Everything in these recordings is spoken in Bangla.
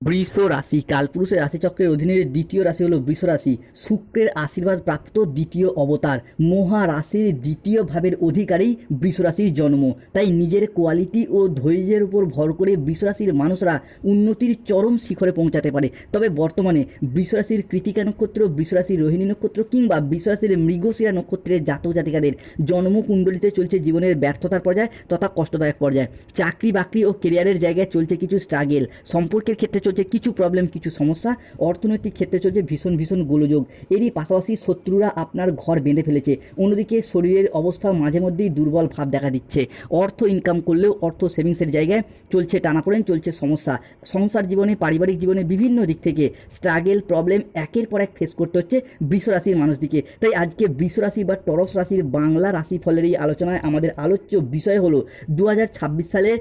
বৃষ রাশি কালপুরুষের রাশিচক্রের অধীনে দ্বিতীয় রাশি হলো বৃষ রাশি। শুক্রের আশীর্বাদ প্রাপ্ত দ্বিতীয় অবতার মহারাশির দ্বিতীয় ভাবের অধিকারী বৃষ রাশির জন্ম। তাই নিজের কোয়ালিটি ও ধৈর্যের উপর ভর করে বৃষ রাশির মানুষরা উন্নতির চরম শিখরে পৌঁছাতে পারে। তবে বর্তমানে বৃষ রাশির কৃতিকা নক্ষত্র, বৃষ রাশির রোহিণী নক্ষত্র কিংবা বৃষ রাশির মৃগশিরা নক্ষত্রের জাতক জাতিকাদের জন্মকুণ্ডলিতে চলছে জীবনের ব্যর্থতার পর্যায় তথা কষ্টদায়ক পর্যায়। চাকরি বাকরি ও কেরিয়ারের জায়গায় চলছে কিছু স্ট্রাগেল, সম্পর্কের ক্ষেত্রে চলছে কিছু প্রবলেম, কিছু সমস্যা, অর্থনৈতিক ক্ষেত্রে চলছে ভীষণ গোলযোগ। এরই পাশাপাশি শত্রুরা আপনার ঘর বেঁধে ফেলেছে। অন্যদিকে শরীরের অবস্থা মাঝে মধ্যেই দুর্বল ভাব দেখা দিচ্ছে। অর্থ ইনকাম করলেও অর্থ সেভিংসের জায়গায় চলছে টানাপোড়েন, চলছে সমস্যা। সংসার জীবনে, পারিবারিক জীবনে বিভিন্ন দিক থেকে স্ট্রাগেল, প্রবলেম একের পর এক ফেস করতে হচ্ছে বৃষ রাশির মানুষদিকে। তাই আজকে বৃষ রাশি বা টরস রাশির বাংলা রাশিফলের এই আলোচনায় আমাদের আলোচ্য বিষয় হলো 2026 সালের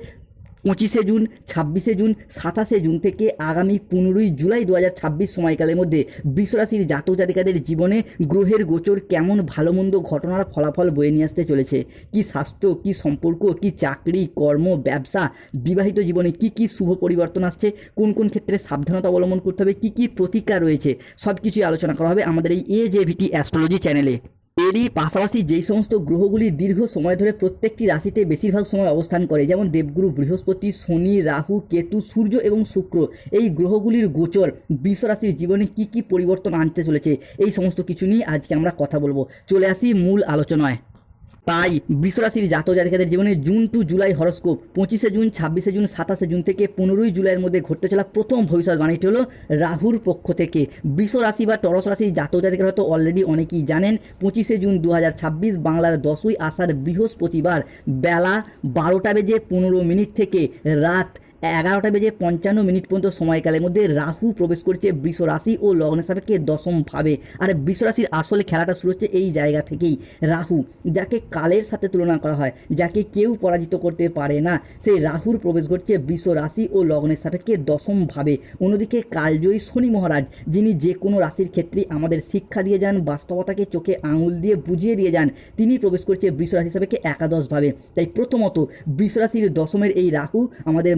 25শে জুন, 26শে জুন, 27শে জুন থেকে আগামী 15ই জুলাই 2026 সময়কালের মধ্যে বৃষ রাশির জাতক জাতিকাদের জীবনে গ্রহের গোচর কেমন ভালো মন্দ ঘটনার ফলাফল বয়ে নিয়ে আসতে চলেছে। কি স্বাস্থ্য, কি সম্পর্ক, কি চাকরি, কর্ম, ব্যবসা, বিবাহিত জীবনে কি কি শুভ পরিবর্তন আসছে, কোন কোন ক্ষেত্রে সাবধানতা অবলম্বন করতে হবে, কি কি প্রতিকার রয়েছে, সব কিছুই আলোচনা করা হবে আমাদের এই AJVT অ্যাস্ট্রোলজি চ্যানেলে। এরই পাশাপাশি যেই সমস্ত গ্রহগুলি দীর্ঘ সময় ধরে প্রত্যেকটি রাশিতে বেশিরভাগ সময় অবস্থান করে, যেমন দেবগুরু বৃহস্পতি, শনি, রাহু, কেতু, সূর্য এবং শুক্র, এই গ্রহগুলির গোচর বৃষ রাশির জীবনে কি কি পরিবর্তন আনতে চলেছে, এই সমস্ত কিছু নিয়ে আজকে আমরা কথা বলবো। চলে আসি মূল আলোচনায়। তাই বৃষ রাশির জাতক জাতিকাদের জীবনে জুন টু জুলাই হরস্কোপ 25শে জুন, 26শে জুন, 27শে জুন থেকে 15ই জুলাইয়ের মধ্যে ঘটতে চলা প্রথম ভবিষ্যৎবাণীটি হলো রাহুর পক্ষ থেকে। বৃষ রাশি বা টরস রাশির জাতক জাতিকারা হয়তো অলরেডি অনেকেই জানেন 25শে জুন 2026 বাংলার 10ই আষাঢ় বৃহস্পতিবার বেলা 12:15 থেকে রাত 11:55 পর্যন্ত সময়কালের মধ্যে রাহু প্রবেশ করছে বৃষ রাশি ও লগ্নের সাপেক্ষে দশম ভাবে। আর বৃষ রাশির আসলে খেলাটা শুরু হচ্ছে এই জায়গা থেকেই। রাহু, যাকে কালের সাথে তুলনা করা হয়, যাকে কেউ পরাজিত করতে পারে না, সেই রাহুর প্রবেশ ঘটছে বৃষ রাশি ও লগ্নের সাপেক্ষে দশম ভাবে। অন্যদিকে কালজয়ী শনি মহারাজ, যিনি যে কোনো রাশির ক্ষেত্রেই আমাদের শিক্ষা দিয়ে যান, বাস্তবতাকে চোখে আঙুল দিয়ে বুঝিয়ে দিয়ে যান, তিনি প্রবেশ করছে বৃষ রাশি সাপেক্ষে একাদশ ভাবে। তাই প্রথমত বৃষ রাশির দশমের এই রাহু আমাদের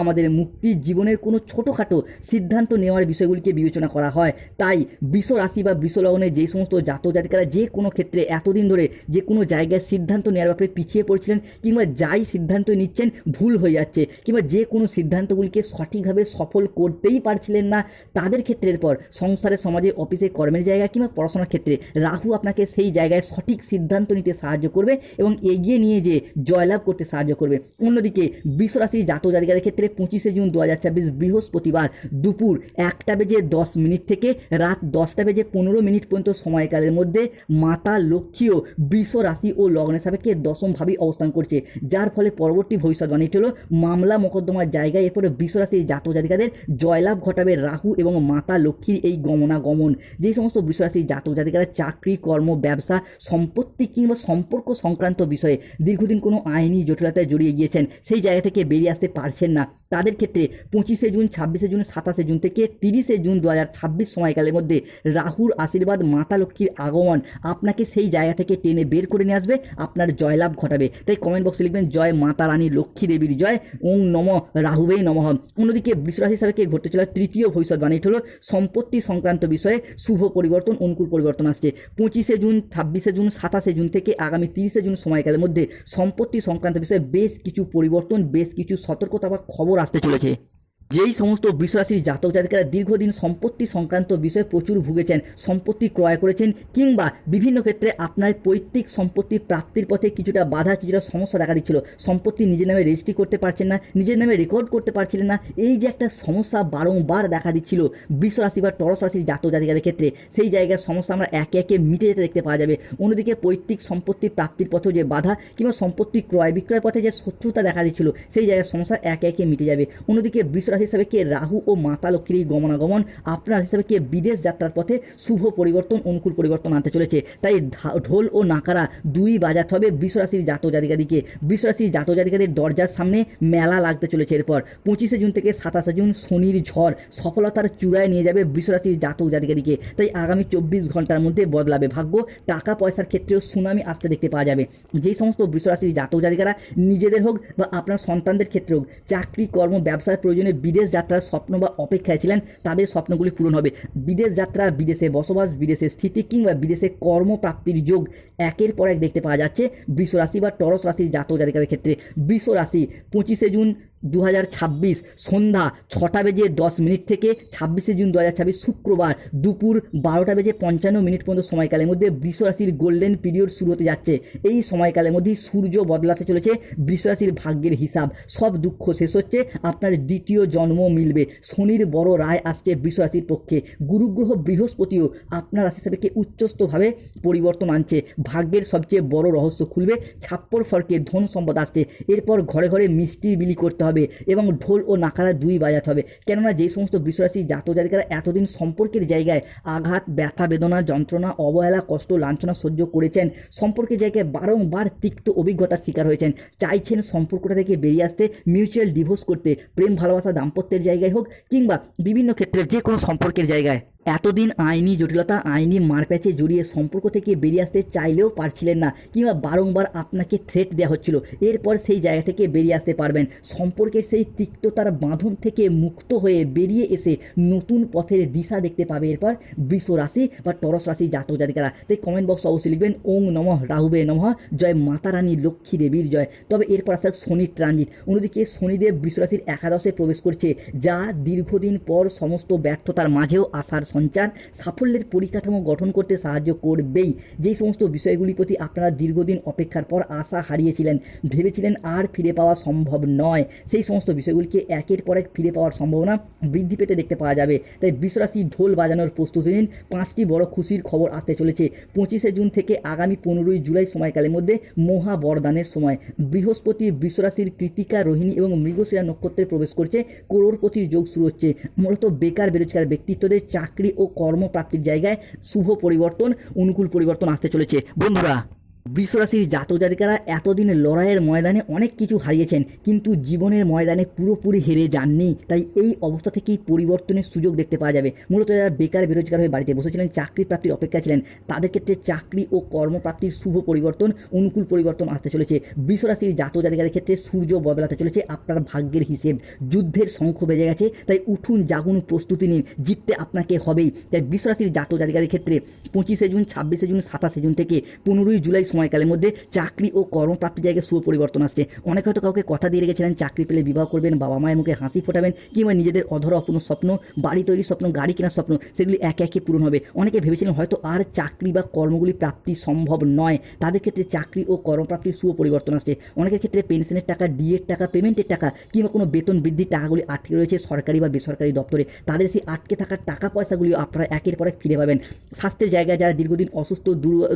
আমাদের মুক্তি, জীবনের কোনো ছোটোখাটো সিদ্ধান্ত নেওয়ার বিষয়গুলিকে বিবেচনা করা হয়। তাই বৃষ রাশি বা বৃষ লগ্নে যে সমস্ত জাতক জাতিকারা যে কোনো ক্ষেত্রে এতদিন ধরে যে কোনো জায়গায় সিদ্ধান্ত নেওয়ার ব্যাপারে পিছিয়ে পড়ছিলেন, কিংবা যাই সিদ্ধান্ত নিচ্ছেন ভুল হয়ে যাচ্ছে, কিংবা যে কোনো সিদ্ধান্তগুলিকে সঠিকভাবে সফল করতেই পারছিলেন না, তাদের ক্ষেত্রের পর সংসারে, সমাজে, অফিসে, কর্মের জায়গায় কিংবা পড়াশোনার ক্ষেত্রে রাহু আপনাকে সেই জায়গায় সঠিক সিদ্ধান্ত নিতে সাহায্য করবে এবং এগিয়ে নিয়ে যে জয়লাভ করতে সাহায্য করবে। অন্যদিকে বৃষ রাশির জাতক জাতিকাদের ক্ষেত্রে 25শে জুন 2026 বৃহস্পতিবার দুপুর 1:10 থেকে রাত 10:15 পর্যন্ত সময়কালের মধ্যে মাতা লক্ষ্মীও বৃষ রাশি ও লগ্নের সাপেক্ষে দশম ভাবে অবস্থান করছে, যার ফলে পরবর্তী ভবিষ্যৎবাণীটি হলো মামলা মোকদ্দমার জায়গায় এরপরে বৃষ রাশির জাতক জাতিকাদের জয়লাভ ঘটাবে রাহু এবং মাতা লক্ষ্মীর এই গমনাগমন। যে সমস্ত বৃষ রাশির জাতক জাতিকারা চাকরি, কর্ম, ব্যবসা, সম্পত্তি কিংবা সম্পর্ক সংক্রান্ত বিষয়ে দীর্ঘদিন কোনো আইনি জটিলতায় জড়িয়ে গিয়েছেন, সেই জায়গা থেকে বেরিয়ে আসতে পারছেন না, তাদের ক্ষেত্রে 25শে জুন, 26শে জুন, 27শে জুন থেকে 30শে জুন 2026 সময়কালের মধ্যে রাহুর আশীর্বাদ, মাতা লক্ষ্মীর আগমন আপনাকে সেই জায়গা থেকে টেনে বের করে নিয়ে আসবে, আপনার জয়লাভ ঘটাবে। তাই কমেন্ট বক্সে লিখবেন জয় মাতা রানী লক্ষ্মী দেবীর জয়, ওং নম রাহুবেই নমঃ। অন্যদিকে বৃষ রাশি হিসাবে ঘটতে চলা তৃতীয় ভবিষ্যৎবাণীটি হলো সম্পত্তি সংক্রান্ত বিষয়ে শুভ পরিবর্তন, অনুকূল পরিবর্তন আসছে 25শে জুন, 26শে জুন, 27শে জুন থেকে আগামী 30শে জুন সময়কালের মধ্যে সম্পত্তি সংক্রান্ত বিষয়ে বেশ কিছু পরিবর্তন, বেশ কিছু সতর্কতা বা খবর আসতে চলেছে। যেই সমস্ত বৃষ রাশির জাতক জাতিকারা দীর্ঘদিন সম্পত্তি সংক্রান্ত বিষয়ে প্রচুর ভুগেছেন, সম্পত্তি ক্রয় করেছেন, কিংবা বিভিন্ন ক্ষেত্রে আপনার পৈতৃক সম্পত্তি প্রাপ্তির পথে কিছুটা বাধা, কিছুটা সমস্যা দেখা দিচ্ছিল, সম্পত্তি নিজের নামে রেজিস্ট্রি করতে পারছেন না, নিজের নামে রেকর্ড করতে পারছিলেন না, এই যে একটা সমস্যা বারংবার দেখা দিচ্ছিল বৃষ রাশি বা টরস রাশির জাতক জাতিকাদের ক্ষেত্রে, সেই জায়গার সমস্যা আমরা একে একে মিটে যেতে দেখতে পাওয়া যাবে। অন্যদিকে পৈতৃক সম্পত্তি প্রাপ্তির পথেও যে বাধা কিংবা সম্পত্তি ক্রয় বিক্রয়ের পথে যে শত্রুতা দেখা দিচ্ছিল, সেই জায়গার সমস্যা একে একে মিটে যাবে। অন্যদিকে বৃষ হিসাবে কে রাহু ও মাতা লক্ষ্মীর গমনাগমন আপনার হিসাবে কে বিদেশ যাত্রার পথে শুভ পরিবর্তন, অনুকূল পরিবর্তন আনতে চলেছে। তাই ঢোল ও নাকারা দুই বাজাতে হবে বৃষ রাশির জাতক জাতিকাদিকে। বৃষ রাশির জাতক জাতিকাদের দরজার সামনে মেলা লাগতে চলেছে। এরপর 25শে জুন থেকে 27শে জুন শনির ঝড় সফলতার চূড়ায় নিয়ে যাবে বৃষ রাশির জাতক জাতিকাদিকে। তাই আগামী 24 ঘন্টার মধ্যে বদলাবে ভাগ্য, টাকা পয়সার ক্ষেত্রেও সুনামি আসতে দেখতে পাওয়া যাবে। যেই সমস্ত বৃষ রাশির জাতক জাতিকারা নিজেদের হোক বা আপনার সন্তানদের ক্ষেত্রে হোক চাকরি, কর্ম, ব্যবসার প্রয়োজনে বিদেশ যাত্রার স্বপ্ন বা অপেক্ষায় ছিলেন তাদের স্বপ্নগুলি পূরণ হবে। বিদেশ যাত্রা, বিদেশে বসবাস, বিদেশে স্থিতি কিংবা বিদেশে কর্মপ্রাপ্তির যোগ একের পর এক দেখতে পাওয়া যাচ্ছে বৃষ রাশি বা টরস রাশির জাতক জাতিকাদের ক্ষেত্রে। বৃষ রাশি 25শে জুন 2026 সন্ধ্যা 6:10 থেকে 26শে জুন 2026 শুক্রবার দুপুর 12:55 পর্যন্ত সময়কালের মধ্যে বৃষ রাশির গোল্ডেন পিরিয়ড শুরু হতে যাচ্ছে। এই সময়কালের মধ্যেই সূর্য বদলাতে চলেছে বৃষ রাশির ভাগ্যের হিসাব। সব দুঃখ শেষ হচ্ছে, আপনার দ্বিতীয় জন্ম মিলবে। শনির বড় রায় আসছে বৃষ রাশির পক্ষে। গুরুগ্রহ বৃহস্পতিও আপনার রাশি সাপেক্ষে উচ্চস্থভাবে পরিবর্তন আনছে। ভাগ্যের সবচেয়ে বড় রহস্য খুলবে। ছাপ্পর ফর্কে ধন সম্পদ আসছে। এরপর ঘরে ঘরে মিষ্টি বিলি করতে হবে এবং ঢোল ও নাকারা দুই বাজাতে হবে। কেননা যে সমস্ত বৃষরাশি জাতক জাতিকারা এতদিন সম্পর্কের জায়গায় আঘাত, ব্যথা, বেদনা, যন্ত্রণা, অবহেলা, কষ্ট, লাঞ্ছনা সহ্য করেছেন, সম্পর্কের জায়গায় বারংবার তিক্ত অভিজ্ঞতার শিকার হয়েছেন, চাইছেন সম্পর্কটা থেকে বেরিয়ে আসতে, মিউচুয়াল ডিভোর্স করতে, প্রেম ভালোবাসা দাম্পত্যের জায়গায় হোক কিংবা বিভিন্ন ক্ষেত্রে যে কোনো সম্পর্কের জায়গায় এতদিন আইনি জটিলতা, আইনি মারপ্যাচে জড়িয়ে সম্পর্ক থেকে বেরিয়ে আসতে চাইলেও পারছিলেন না কিংবা বারংবার আপনাকে থ্রেট দেওয়া হচ্ছিল। এরপর সেই জায়গা থেকে বেরিয়ে আসতে পারবেন। সম্পর্কের সেই তিক্ততার বাঁধন থেকে মুক্ত হয়ে বেরিয়ে এসে নতুন পথের দিশা দেখতে পাবে এরপর বৃষ রাশি বা টরস রাশি জাতক জাতিকারা। তাই কমেন্ট বক্স অবশ্যই লিখবেন ওং নমঃ রাহুবে নমঃ, জয় মাতা রানী লক্ষ্মী দেবীর জয়। তবে এরপর আসে শনির ট্রানজিট। অন্যদিকে শনিদেব বৃষ রাশির একাদশে প্রবেশ করছে, যা দীর্ঘদিন পর সমস্ত ব্যর্থতার মাঝেও আসার সঞ্চার, সাফল্যের পরিকাঠামো গঠন করতে সাহায্য করবেই। যেই সমস্ত বিষয়গুলির প্রতি আপনারা দীর্ঘদিন অপেক্ষার পর আশা হারিয়েছিলেন, ভেবেছিলেন আর ফিরে পাওয়া সম্ভব নয়, সেই সমস্ত বিষয়গুলিকে একের পর এক ফিরে পাওয়ার সম্ভাবনা বৃদ্ধি পেতে দেখতে পাওয়া যাবে। তাই বৃষ রাশি ঢোল বাজানোর প্রস্তুতি নিন। 5টি বড় খুশির খবর আসতে চলেছে 25শে জুন থেকে আগামী 15ই জুলাই সময়কালের মধ্যে মহা বরদানের সময়। বৃহস্পতি বৃষ রাশির কৃতিকা, রোহিণী এবং মৃগশিরা নক্ষত্রে প্রবেশ করছে। করোড়পতির যোগ শুরু হচ্ছে। মূলত বেকার বেরোজগার ব্যক্তিত্বদের চাকরি ও কর্মপ্রাপ্তির জায়গায় শুভ পরিবর্তন, অনুকূল পরিবর্তন আসতে চলেছে। বন্ধুরা, বৃষ রাশির জাতক জাতিকারা এতদিন লড়াইয়ের ময়দানে অনেক কিছু হারিয়েছেন, কিন্তু জীবনের ময়দানে পুরোপুরি হেরে যাননি। তাই এই অবস্থা থেকেই পরিবর্তনের সুযোগ দেখতে পাওয়া যাবে। মূলত যারা বেকার বেরোজগার হয়ে বাড়িতে বসেছিলেন, চাকরি প্রাপ্তির অপেক্ষা ছিলেন, তাদের ক্ষেত্রে চাকরি ও কর্মপ্রাপ্তির শুভ পরিবর্তন, অনুকূল পরিবর্তন আসতে চলেছে। বৃষ রাশির জাতক জাতিকাদের ক্ষেত্রে সূর্য বদলাতে চলেছে আপনার ভাগ্যের হিসেব। যুদ্ধের শঙ্খ বেজে গেছে, তাই উঠুন, জাগুন, প্রস্তুতি নিন, জিততে আপনাকে হবেই। তাই বৃষ রাশির জাতক জাতিকাদের ক্ষেত্রে 25শে জুন, 26শে জুন, 27শে জুন থেকে 15ই জুলাই সময়কালের মধ্যে চাকরি ও কর্মপ্রাপ্তির জায়গায় শুভ পরিবর্তন আসছে। অনেকে হয়তো কাউকে কথা দিয়ে রেখেছিলেন চাকরি পেলে বিবাহ করবেন, বাবা মায়ের মুখে হাসি ফোটাবেন কিংবা নিজেদের অধরা অপূর্ণ স্বপ্ন, বাড়ি তৈরির স্বপ্ন, গাড়ি কেনার স্বপ্ন, সেগুলি একে একে পূরণ হবে। অনেকে ভেবেছিলেন হয়তো আর চাকরি বা কর্মগুলি প্রাপ্তি সম্ভব নয়, তাদের ক্ষেত্রে চাকরি ও কর্মপ্রাপ্তির শুভ পরিবর্তন আসছে। অনেকের ক্ষেত্রে পেনশনের টাকা, ডিএর টাকা, পেমেন্টের টাকা কিংবা কোনো বেতন বৃদ্ধির টাকাগুলি আটকে রয়েছে সরকারি বা বেসরকারি দপ্তরে, তাদের সেই আটকে থাকার টাকা পয়সাগুলি আপনারা একের পর এক ফিরে পাবেন। স্বাস্থ্যের জায়গায় যারা দীর্ঘদিন অসুস্থ,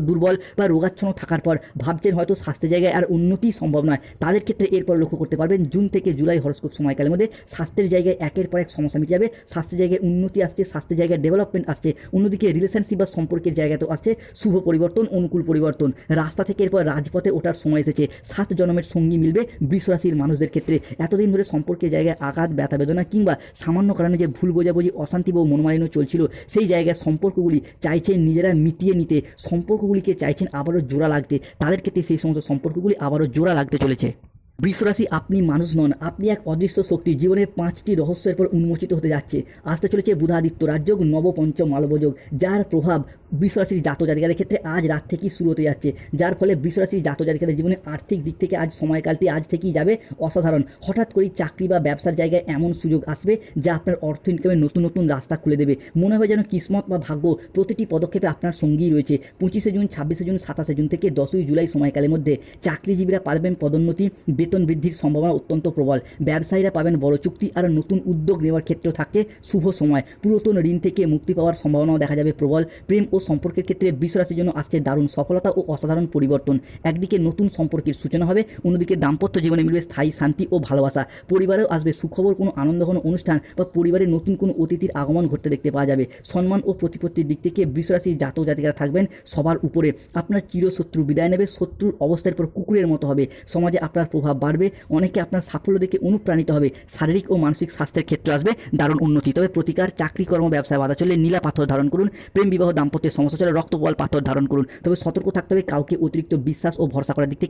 দুর্বল বা রোগাচ্ছন্ন থাকার পর ভাবছেন হয়তো স্বাস্থ্যের জায়গায় আর উন্নতি সম্ভব নয়, তাদের ক্ষেত্রে এরপর লক্ষ্য করতে পারবেন জুন থেকে জুলাই হরস্কোপ সময়কালের মধ্যে স্বাস্থ্যের জায়গায় একের পর এক সমস্যা মিটে যাবে। স্বাস্থ্যের জায়গায় উন্নতি আসছে, স্বাস্থ্যের জায়গায় ডেভেলপমেন্ট আসছে। অন্যদিকে রিলেশনশিপ বা সম্পর্কের জায়গাতেও আসছে শুভ পরিবর্তন, অনুকূল পরিবর্তন। রাস্তা থেকে এরপর রাজপথে ওঠার সময় এসেছে। 7 জন্মের সঙ্গী মিলবে বৃষ রাশির মানুষদের ক্ষেত্রে। এতদিন ধরে সম্পর্কের জায়গায় আঘাত, ব্যথা, বেদনা কিংবা সামান্য কারণে যে ভুল বোঝাবুঝি, অশান্তি বা মনোমালিন্য চলছিল, সেই জায়গায় সম্পর্কগুলি চাইছেন নিজেরা মিটিয়ে নিতে, সম্পর্কগুলিকে চাইছেন আবারও জোড়া লাগতে। তাদের ক্ষেত্রে সেই সমস্ত সম্পর্কগুলি আবারও জোড়া লাগতে চলেছে। বৃষ রাশি, আপনি মানুষ নন, আপনি এক অদৃশ্য শক্তি। জীবনের 5টি রহস্যের পর উন্মোচিত হতে যাচ্ছে। আসতে চলেছে বুধাদিত্য রাজযোগ, নবপঞ্চম মালবযোগ, যার প্রভাব বৃষ রাশির জাতক জাতিকাদের ক্ষেত্রে আজ রাত থেকেই শুরু হতে যাচ্ছে। যার ফলে বৃষ রাশির জাতক জাতিকাদের জীবনে আর্থিক দিক থেকে আজ সময়কালটি আজ থেকেই যাবে অসাধারণ। হঠাৎ করেই চাকরি বা ব্যবসার জায়গায় এমন সুযোগ আসবে যা আপনার অর্থ ইনকামের নতুন নতুন রাস্তা খুলে দেবে। মনে হবে যেন কিসমত বা ভাগ্য প্রতিটি পদক্ষেপে আপনার সঙ্গী রয়েছে। 25শে জুন, 26শে জুন, 27শে জুন থেকে 10ই জুলাই সময়কালের মধ্যে চাকরিজীবীরা পাবেন পদোন্নতি, বেতন বৃদ্ধির সম্ভাবনা অত্যন্ত প্রবল। ব্যবসায়ীরা পাবেন বড় চুক্তি আর নতুন উদ্যোগ নেওয়ার ক্ষেত্রেও থাকছে শুভ সময়। পুরাতন ঋণ থেকে মুক্তি পাওয়ার সম্ভাবনাও দেখা যাবে প্রবল। প্রেম ও সম্পর্কের ক্ষেত্রে বৃষ রাশির জন্য আসছে দারুণ সফলতা ও অসাধারণ পরিবর্তন। একদিকে নতুন সম্পর্কের সূচনা হবে, অন্যদিকে দাম্পত্য জীবনে মিলবে স্থায়ী শান্তি ও ভালোবাসা। পরিবারেও আসবে সুখবর, কোনো আনন্দঘন অনুষ্ঠান বা পরিবারের নতুন কোনো অতিথির আগমন ঘটতে দেখতে পাওয়া যাবে। সম্মান ও প্রতিপত্তির দিক থেকে বৃষ রাশির জাতক জাতিকারা থাকবেন সবার উপরে। আপনার চিরশত্রু বিদায় নেবে, শত্রুর অবস্থার পর কুকুরের মতো হবে। সমাজে আপনার প্রভাব বাড়বে, অনেকে আপনার সাফল্য দেখে অনুপ্রাণিত হবে। শারীরিক ও মানসিক স্বাস্থ্যের ক্ষেত্রে আসবে দারুণ উন্নতি। তবে প্রতিকার, চাকরি কর্ম ব্যবসায় বাধা চলে নীলা পাথর ধারণ করুন। প্রেম বিবাহ দাম্পত্যের সমস্যা চলে রক্তবল পাথর ধারণ করুন। তবে সতর্ক থাকতে হবে কাউকে অতিরিক্ত বিশ্বাস ও ভরসা করার দিক থেকে।